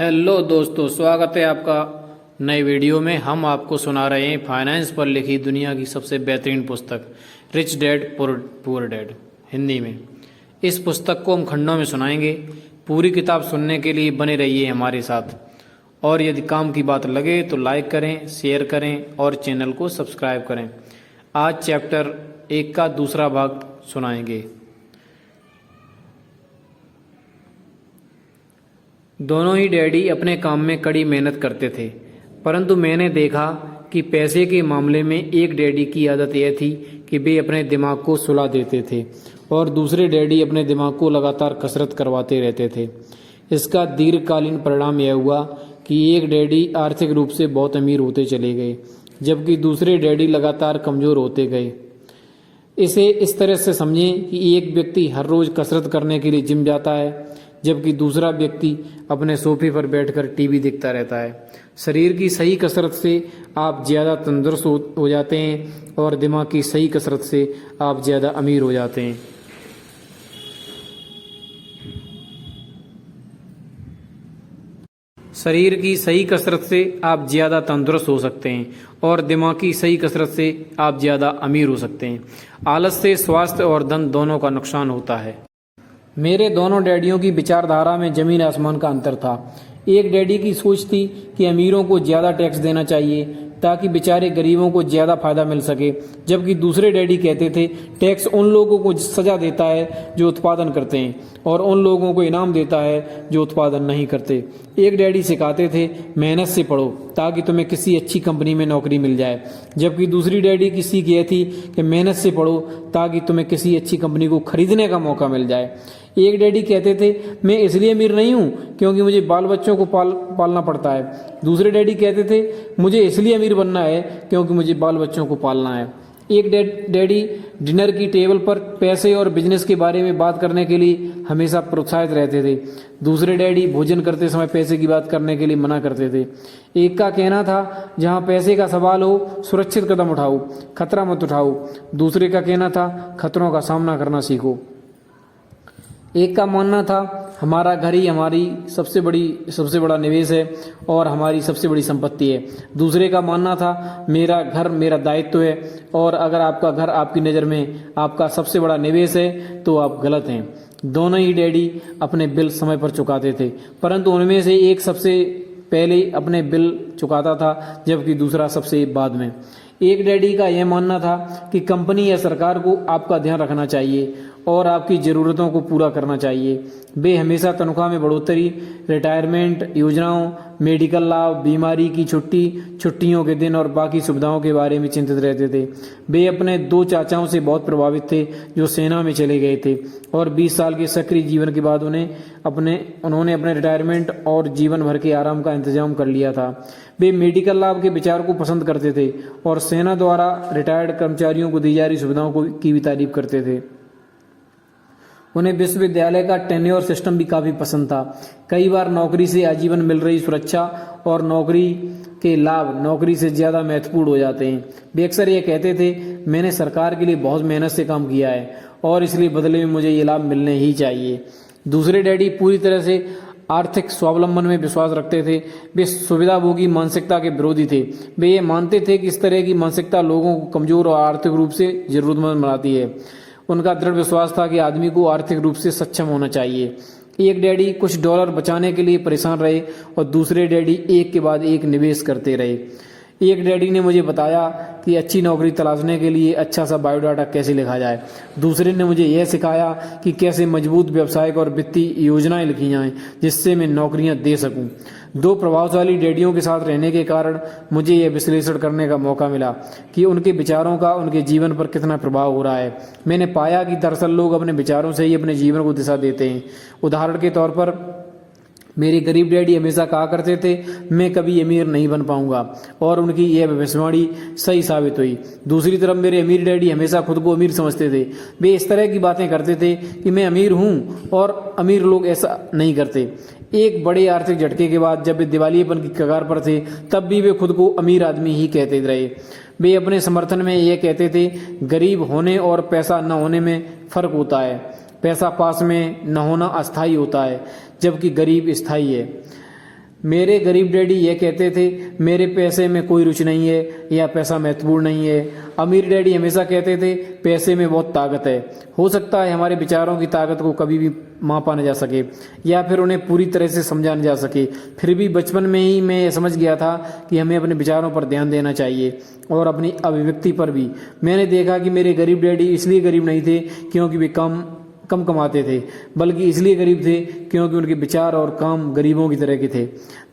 Hello दोस्तों, स्वागत है आपका नए वीडियो में। हम आपको सुना रहे हैं फाइनेंस पर लिखी दुनिया की सबसे बेहतरीन पुस्तक rich dad poor dad Hindi में। इस पुस्तक को हम खंडों में सुनाएंगे। पूरी किताब सुनने के लिए बने रहिए हमारे साथ। और यदि काम की बात लगे तो लाइक करें, शेयर करें और चैनल को सब्सक्राइब करें। आज चैप्टर 1 का दूसरा भाग सुनाएंगे। दोनों ही डैडी अपने काम में कड़ी मेहनत करते थे, परंतु मैंने देखा कि पैसे के मामले में एक डैडी की आदत यह थी कि वे अपने दिमाग को सुला देते थे और दूसरे डैडी अपने दिमाग को लगातार कसरत करवाते रहते थे। इसका दीर्घकालीन परिणाम यह हुआ कि एक डैडी आर्थिक रूप से बहुत अमीर होते चले गए, जबकि दूसरे डैडी लगातार कमज़ोर होते गए। इसे इस तरह से समझें कि एक व्यक्ति हर रोज़ कसरत करने के लिए जिम जाता है, जबकि दूसरा व्यक्ति अपने सोफे पर बैठकर टीवी देखता रहता है। शरीर की सही कसरत से आप ज़्यादा तंदुरुस्त हो जाते हैं और दिमाग की सही कसरत से आप ज़्यादा अमीर हो जाते हैं। शरीर की सही कसरत से आप ज़्यादा तंदुरुस्त हो सकते हैं और दिमाग की सही कसरत से आप ज़्यादा अमीर हो सकते हैं। आलस से स्वास्थ्य और धन दोनों का नुकसान होता है। मेरे दोनों डैडियों की विचारधारा में जमीन आसमान का अंतर था। एक डैडी की सोच थी कि अमीरों को ज़्यादा टैक्स देना चाहिए ताकि बेचारे गरीबों को ज़्यादा फायदा मिल सके, जबकि दूसरे डैडी कहते थे टैक्स उन लोगों को सजा देता है जो उत्पादन करते हैं और उन लोगों को इनाम देता है जो उत्पादन नहीं करते। एक डैडी सिखाते थे मेहनत से पढ़ो ताकि तुम्हें किसी अच्छी कंपनी में नौकरी मिल जाए, जबकि दूसरी डैडी की सीख यह थी कि मेहनत से पढ़ो ताकि तुम्हें किसी अच्छी कंपनी को खरीदने का मौका मिल जाए। एक डैडी कहते थे मैं इसलिए अमीर नहीं हूँ क्योंकि मुझे बाल बच्चों को पालना पड़ता है। दूसरे डैडी कहते थे मुझे इसलिए अमीर बनना है क्योंकि मुझे बाल बच्चों को पालना है। एक डैडी डिनर की टेबल पर पैसे और बिजनेस के बारे में बात करने के लिए हमेशा प्रोत्साहित रहते थे। दूसरे डैडी भोजन करते समय पैसे की बात करने के लिए मना करते थे। एक का कहना था जहां पैसे का सवाल हो सुरक्षित कदम उठाओ, खतरा मत उठाओ। दूसरे का कहना था खतरों का सामना करना सीखो। एक का मानना था हमारा घर ही हमारी सबसे बड़ा निवेश है और हमारी सबसे बड़ी संपत्ति है। दूसरे का मानना था मेरा घर मेरा दायित्व है और अगर आपका घर आपकी नज़र में आपका सबसे बड़ा निवेश है तो आप गलत हैं। दोनों ही डैडी अपने बिल समय पर चुकाते थे, परंतु उनमें से एक सबसे पहले अपने बिल चुकाता था जबकि दूसरा सबसे बाद में। एक डैडी का यह मानना था कि कंपनी या सरकार को आपका ध्यान रखना चाहिए और आपकी ज़रूरतों को पूरा करना चाहिए। वे हमेशा तनख्वाह में बढ़ोतरी, रिटायरमेंट योजनाओं, मेडिकल लाभ, बीमारी की छुट्टियों के दिन और बाकी सुविधाओं के बारे में चिंतित रहते थे। वे अपने 2 चाचाओं से बहुत प्रभावित थे जो सेना में चले गए थे और 20 साल के सक्रिय जीवन के बाद उन्होंने अपने रिटायरमेंट और जीवन भर के आराम का इंतजाम कर लिया था। वे मेडिकल लाभ के विचार को पसंद करते थे और सेना द्वारा रिटायर्ड कर्मचारियों को दी जा रही सुविधाओं की भी तारीफ करते थे। उन्हें विश्वविद्यालय का टेन्योर सिस्टम भी काफ़ी पसंद था। कई बार नौकरी से आजीवन मिल रही सुरक्षा और नौकरी के लाभ नौकरी से ज़्यादा महत्वपूर्ण हो जाते हैं। वे अक्सर ये कहते थे मैंने सरकार के लिए बहुत मेहनत से काम किया है और इसलिए बदले में मुझे ये लाभ मिलने ही चाहिए। दूसरे डैडी पूरी तरह से आर्थिक स्वावलंबन में विश्वास रखते थे। वे सुविधाभोगी मानसिकता के विरोधी थे। वे ये मानते थे कि इस तरह की मानसिकता लोगों को कमजोर और आर्थिक रूप से जरूरतमंद बनाती है। उनका दृढ़ विश्वास था कि आदमी को आर्थिक रूप से सक्षम होना चाहिए। एक डैडी कुछ डॉलर बचाने के लिए परेशान रहे और दूसरे डैडी एक के बाद एक निवेश करते रहे। एक डैडी ने मुझे बताया कि अच्छी नौकरी तलाशने के लिए अच्छा सा बायोडाटा कैसे लिखा जाए। दूसरे ने मुझे यह सिखाया कि कैसे मजबूत व्यावसायिक और वित्तीय योजनाएं लिखी जाएं जिससे मैं नौकरियां दे सकूं। 2 प्रभावशाली डैडियों के साथ रहने के कारण मुझे यह विश्लेषण करने का मौका मिला कि उनके विचारों का उनके जीवन पर कितना प्रभाव हो रहा है। मैंने पाया कि दरअसल लोग अपने विचारों से ही अपने जीवन को दिशा देते हैं। उदाहरण के तौर पर मेरे गरीब डैडी हमेशा कहा करते थे मैं कभी अमीर नहीं बन पाऊंगा और उनकी यह भविष्यवाणी सही साबित हुई। दूसरी तरफ मेरे अमीर डैडी हमेशा खुद को अमीर समझते थे। वे इस तरह की बातें करते थे कि मैं अमीर हूं और अमीर लोग ऐसा नहीं करते। एक बड़े आर्थिक झटके के बाद जब वे दिवालियेपन की कगार पर थे तब भी वे खुद को अमीर आदमी ही कहते रहे। वे अपने समर्थन में यह कहते थे गरीब होने और पैसा न होने में फर्क होता है। पैसा पास में न होना अस्थायी होता है जबकि गरीब स्थायी है। मेरे गरीब डैडी ये कहते थे मेरे पैसे में कोई रुचि नहीं है या पैसा महत्वपूर्ण नहीं है। अमीर डैडी हमेशा कहते थे पैसे में बहुत ताकत है। हो सकता है हमारे विचारों की ताकत को कभी भी मापा न जा सके या फिर उन्हें पूरी तरह से समझा न जा सके, फिर भी बचपन में ही मैं समझ गया था कि हमें अपने विचारों पर ध्यान देना चाहिए और अपनी अभिव्यक्ति पर भी। मैंने देखा कि मेरे गरीब डैडी इसलिए गरीब नहीं थे क्योंकि वे कम कमाते थे, बल्कि इसलिए गरीब थे क्योंकि उनके विचार और काम गरीबों की तरह के थे।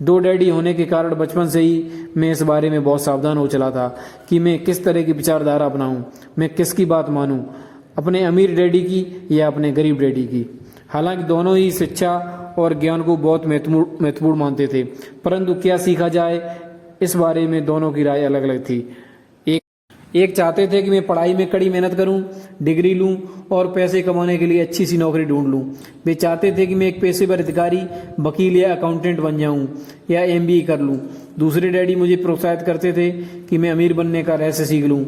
दो डैडी होने के कारण बचपन से ही मैं इस बारे में बहुत सावधान हो चला था कि मैं किस तरह की विचारधारा अपनाऊं, मैं किसकी बात मानूं, अपने अमीर डैडी की या अपने गरीब डैडी की। हालांकि दोनों ही शिक्षा और ज्ञान को बहुत महत्वपूर्ण मानते थे, परंतु क्या सीखा जाए इस बारे में दोनों की राय अलग अलग थी। एक चाहते थे कि मैं पढ़ाई में कड़ी मेहनत करूं, डिग्री लूं और पैसे कमाने के लिए अच्छी सी नौकरी ढूंढ लूं। वे चाहते थे कि मैं एक पेशेवर अधिकारी, वकील या अकाउंटेंट बन जाऊं या MBA कर लूं। दूसरे डैडी मुझे प्रोत्साहित करते थे कि मैं अमीर बनने का रहस्य सीख लूं,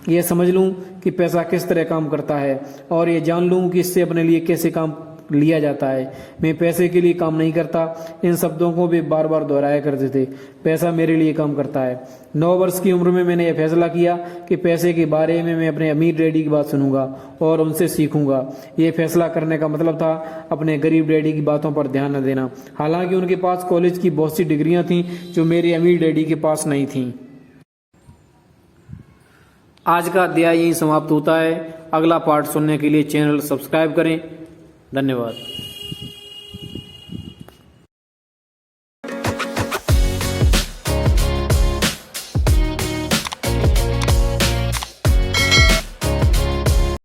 यह समझ लूं कि पैसा किस तरह काम करता है और ये जान लूं कि इससे अपने लिए कैसे काम लिया जाता है। मैं पैसे के लिए काम नहीं करता, इन शब्दों को वे बार बार दोहराया करते थे। पैसा मेरे लिए काम करता है। 9 वर्ष की उम्र में मैंने यह फैसला किया कि पैसे के बारे में मैं अपने अमीर डैडी की बात सुनूंगा और उनसे सीखूंगा। ये फैसला करने का मतलब था अपने गरीब डैडी की बातों पर ध्यान न देना। हालांकि उनके पास कॉलेज की बहुत सी डिग्रियां थीं जो मेरे अमीर डैडी के पास नहीं थीं। आज का अध्याय यहीं समाप्त होता है। अगला पार्ट सुनने के लिए चैनल सब्सक्राइब करें। धन्यवाद।